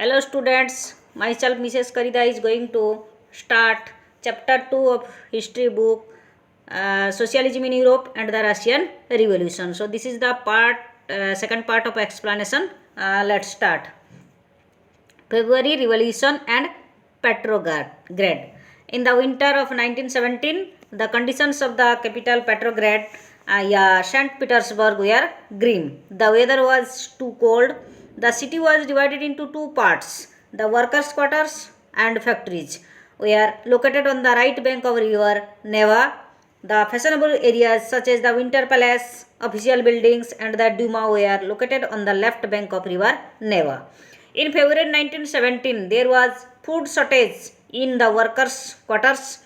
Hello students, myself Mrs. Karida is going to start chapter 2 of history book Socialism in Europe and the Russian Revolution. So this is the second part of explanation. Let's start. February Revolution and Petrograd. In the winter of 1917, the conditions of the capital Petrograd, St. Petersburg were grim. The weather was too cold. The city was divided into two parts. The workers' quarters and factories were located on the right bank of river Neva. The fashionable areas such as the Winter Palace, official buildings and the Duma were located on the left bank of river Neva. In February 1917, there was food shortage in the workers' quarters.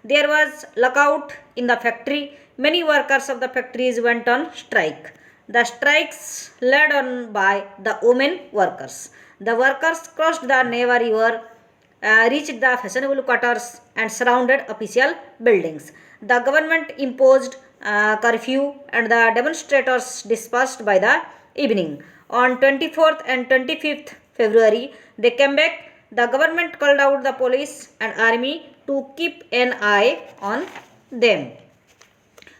There was lockout in the factory. Many workers of the factories went on strike. The strikes led on by the women workers. The workers crossed the Neva River, reached the fashionable quarters and surrounded official buildings. The government imposed curfew and the demonstrators dispersed by the evening. On 24th and 25th February, they came back. The government called out the police and army to keep an eye on them.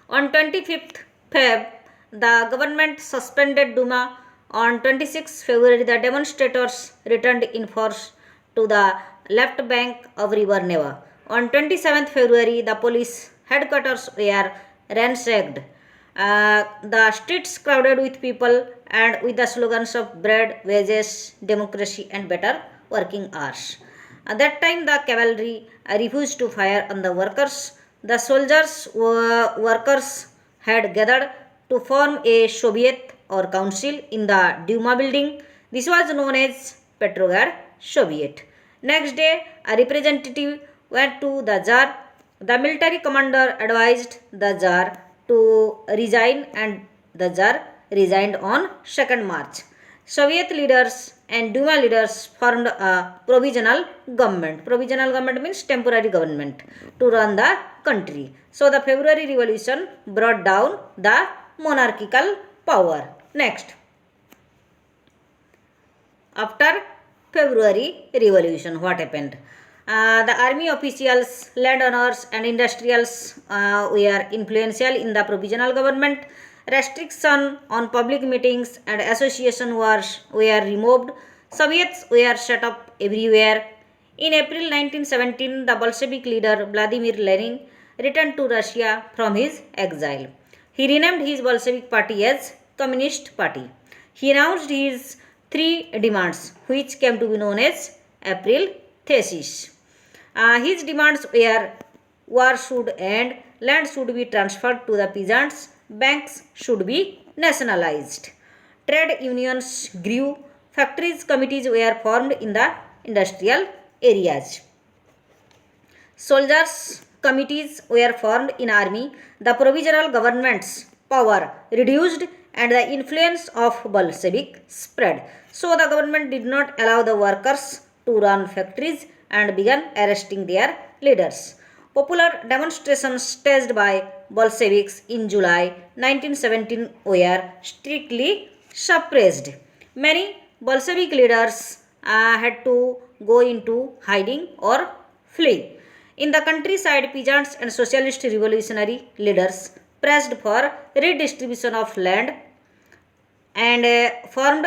On 25th Feb, the government suspended Duma. On 26th February, the demonstrators returned in force to the left bank of river Neva. On 27th February, the police headquarters were ransacked. The streets crowded with people and with the slogans of bread, wages, democracy and better working hours. At that time, the cavalry refused to fire on the workers. The soldiers workers had gathered to form a Soviet or council in the Duma building. This was known as Petrograd Soviet. Next day, a representative went to the Tsar. The military commander advised the Tsar to resign and the Tsar resigned on 2nd March. Soviet leaders and Duma leaders formed a provisional government. Provisional government means temporary government to run the country. So the February Revolution brought down the monarchical power. Next. After February Revolution, what happened? The army officials, landowners and industrials were influential in the provisional government. Restriction on public meetings and association were removed. Soviets were set up everywhere. In April 1917, the Bolshevik leader Vladimir Lenin returned to Russia from his exile. He renamed his Bolshevik party as Communist Party. He announced his three demands, which came to be known as April Thesis. His demands were war should end, land should be transferred to the peasants, banks should be nationalized. Trade unions grew, factories committees were formed in the industrial areas. Soldiers committees were formed in army. The provisional government's power reduced and the influence of Bolshevik spread. So the government did not allow the workers to run factories and began arresting their leaders. Popular demonstrations staged by Bolsheviks in July 1917 were strictly suppressed. Many Bolshevik leaders had to go into hiding or flee. In the countryside, peasants and socialist revolutionary leaders pressed for redistribution of land and formed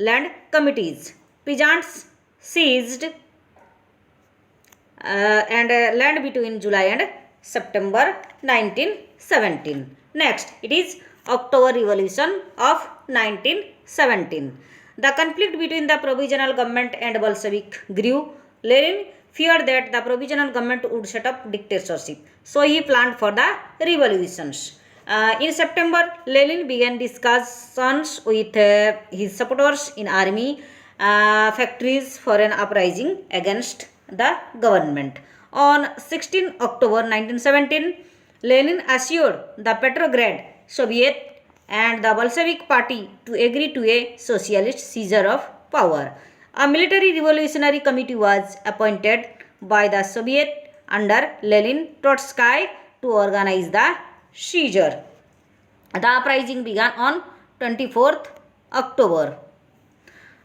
land committees. Peasants seized land between July and September 1917. Next, it is October Revolution of 1917. The conflict between the provisional government and Bolshevik grew. Lenin feared that the provisional government would set up dictatorship, so he planned for the revolutions. In September, Lenin began discussions with his supporters in army, factories for an uprising against the government. On 16 October 1917, Lenin assured the Petrograd Soviet and the Bolshevik party to agree to a socialist seizure of power. A military revolutionary committee was appointed by the Soviet under Lenin Trotsky to organize the seizure. The uprising began on 24th October.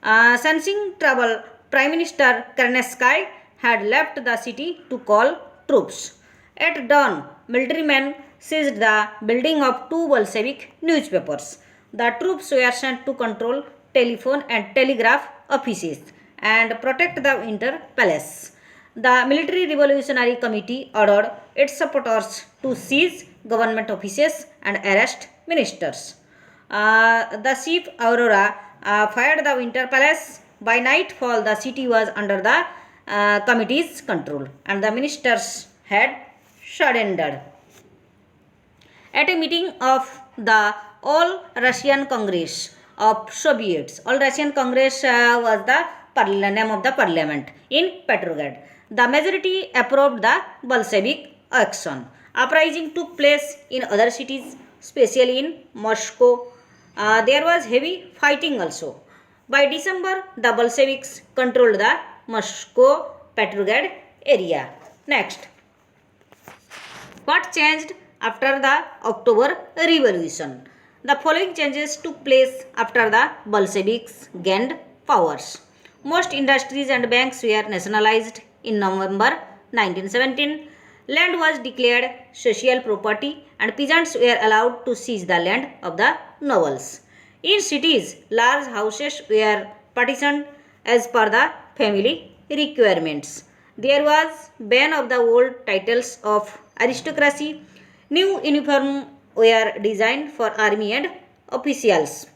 Sensing trouble, Prime Minister Kerneskaya had left the city to call troops. At dawn, military men seized the building of two Bolshevik newspapers. The troops were sent to control telephone and telegraph offices and protect the Winter Palace. The Military Revolutionary Committee ordered its supporters to seize government offices and arrest ministers. The chief Aurora fired the Winter Palace. By nightfall, the city was under the committee's control and the ministers had surrendered. At a meeting of the All Russian Congress of Soviets, All Russian Congress was the name of the parliament in Petrograd. The majority approved the Bolshevik action. Uprising took place in other cities, especially in Moscow. There was heavy fighting also. By December, the Bolsheviks controlled the Moscow Petrograd area. Next, what changed after the October Revolution? The following changes took place after the Bolsheviks gained powers. Most industries and banks were nationalized in November 1917. Land was declared social property and peasants were allowed to seize the land of the nobles. In cities, large houses were partitioned as per the family requirements. There was ban of the old titles of aristocracy. New uniforms were designed for army and officials.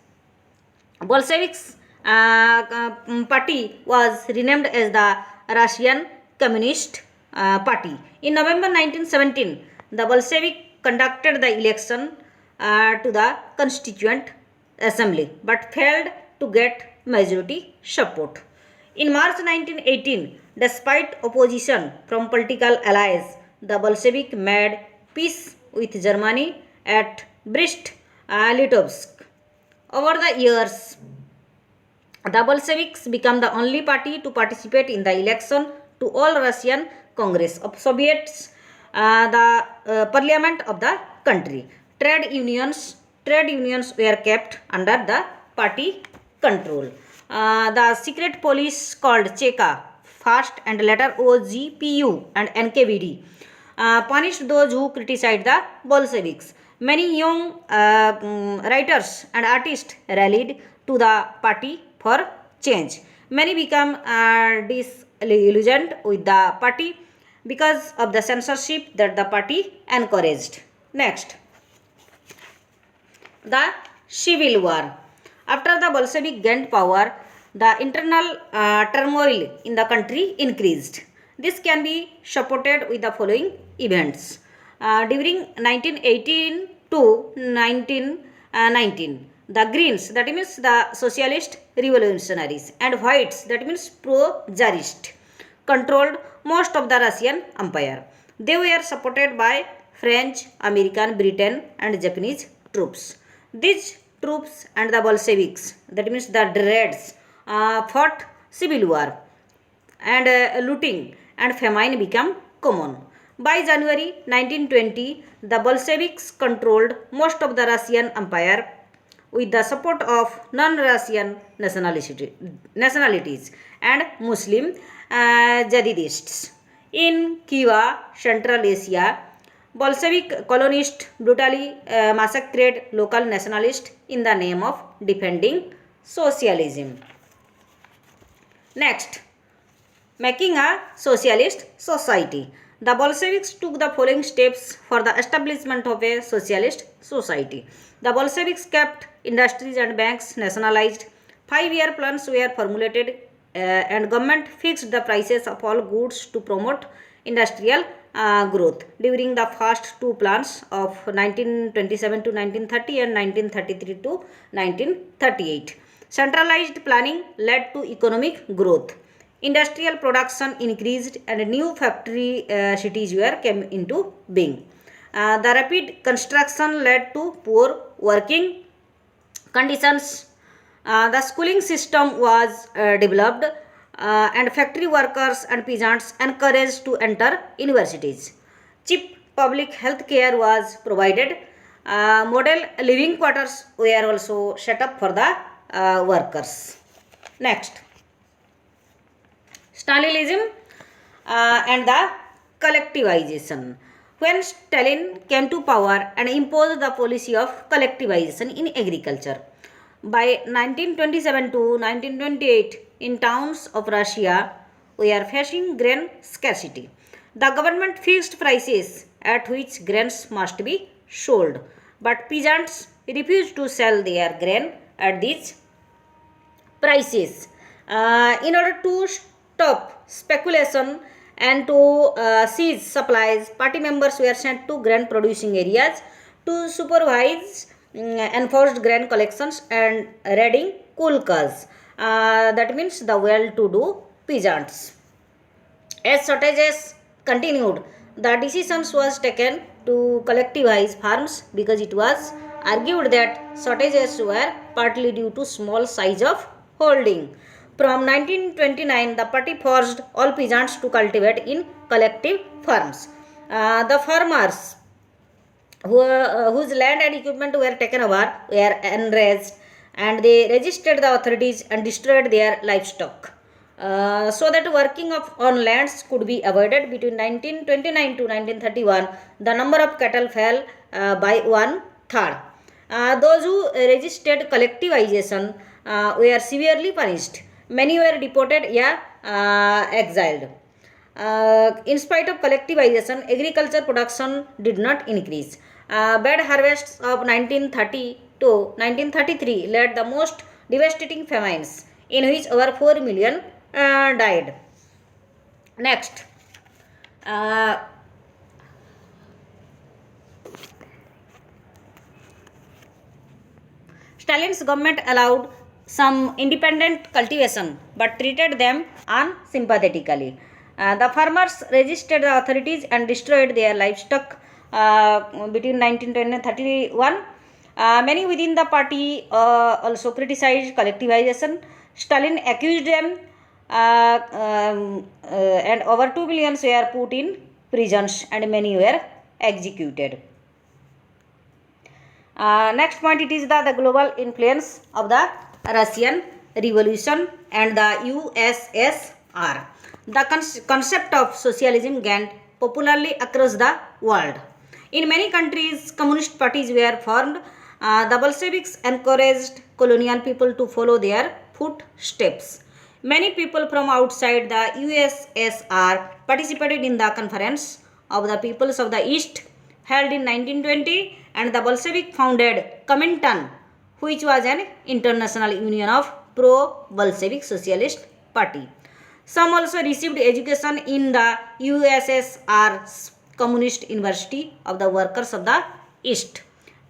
Bolsheviks party was renamed as the Russian Communist Party. In November 1917, the Bolshevik conducted the election to the Constituent Assembly but failed to get majority support. In March 1918, despite opposition from political allies, the Bolshevik made peace with Germany at Brest-Litovsk. Over the years, the Bolsheviks became the only party to participate in the election to All Russian Congress of Soviets, the parliament of the country. Trade unions were kept under the party control. The secret police called Cheka, first and later OGPU and NKVD, punished those who criticized the Bolsheviks. Many young writers and artists rallied to the party for change. Many became disillusioned with the party because of the censorship that the party encouraged. Next, the Civil War. After the Bolshevik gained power, the internal turmoil in the country increased. This can be supported with the following events. During 1918 to 1919, the Greens, that means the Socialist Revolutionaries, and Whites, that means pro-Tsarist, controlled most of the Russian Empire. They were supported by French, American, Britain, and Japanese troops. These troops and the Bolsheviks, that means the Reds, fought civil war, and looting and famine became common. By January 1920, the Bolsheviks controlled most of the Russian Empire with the support of non-Russian nationalities and Muslim jihadists. In Khiva, Central Asia, Bolshevik colonists brutally massacred local nationalists in the name of defending socialism. Next, making a socialist society. The Bolsheviks took the following steps for the establishment of a socialist society. The Bolsheviks kept industries and banks nationalized. 5-year plans were formulated and government fixed the prices of all goods to promote industrial growth. During the first two plans of 1927 to 1930 and 1933 to 1938, centralized planning led to economic growth. Industrial production increased and new factory cities came into being. The rapid construction led to poor working conditions. The schooling system was developed and factory workers and peasants encouraged to enter universities. Cheap public health care was provided. Model living quarters were also set up for the workers. Next, Stalinism and the collectivization. When Stalin came to power and imposed the policy of collectivization in agriculture, by 1927 to 1928, in towns of Russia, we are facing grain scarcity. The government fixed prices at which grains must be sold, but peasants refused to sell their grain at these prices. In order to stop speculation and to seize supplies, party members were sent to grain producing areas to supervise enforced grain collections and raiding kulkas. That means the well-to-do peasants. As shortages continued, the decision was taken to collectivize farms because it was argued that shortages were partly due to small size of holding. From 1929, the party forced all peasants to cultivate in collective farms. The farmers whose land and equipment were taken over were enraged, and they resisted the authorities and destroyed their livestock. So that working on lands could be avoided. Between 1929 to 1931, the number of cattle fell by one third. Those who resisted collectivization were severely punished. Many were deported or exiled. In spite of collectivization, agriculture production did not increase. Bad harvests of 1930 to 1933 led the most devastating famines, in which over 4 million died. Next, Stalin's government allowed some independent cultivation but treated them unsympathetically. The farmers resisted the authorities and destroyed their livestock between 1910 and 31. Many within the party also criticized collectivization. Stalin accused them and over 2 million were put in prisons and many were executed. Next point, it is the global influence of the Russian Revolution and the USSR. The concept of socialism gained popularity across the world. In many countries, communist parties were formed. The Bolsheviks encouraged colonial people to follow their footsteps. Many people from outside the USSR participated in the Conference of the Peoples of the East held in 1920, and the Bolshevik founded Comintern, which was an international union of pro-Bolshevik Socialist Party. Some also received education in the USSR's Communist University of the Workers of the East.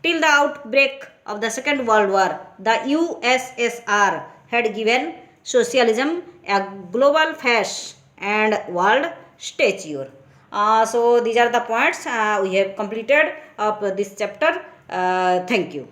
Till the outbreak of the Second World War, the USSR had given socialism a global face and world stature. So these are the points we have completed of this chapter. Thank you.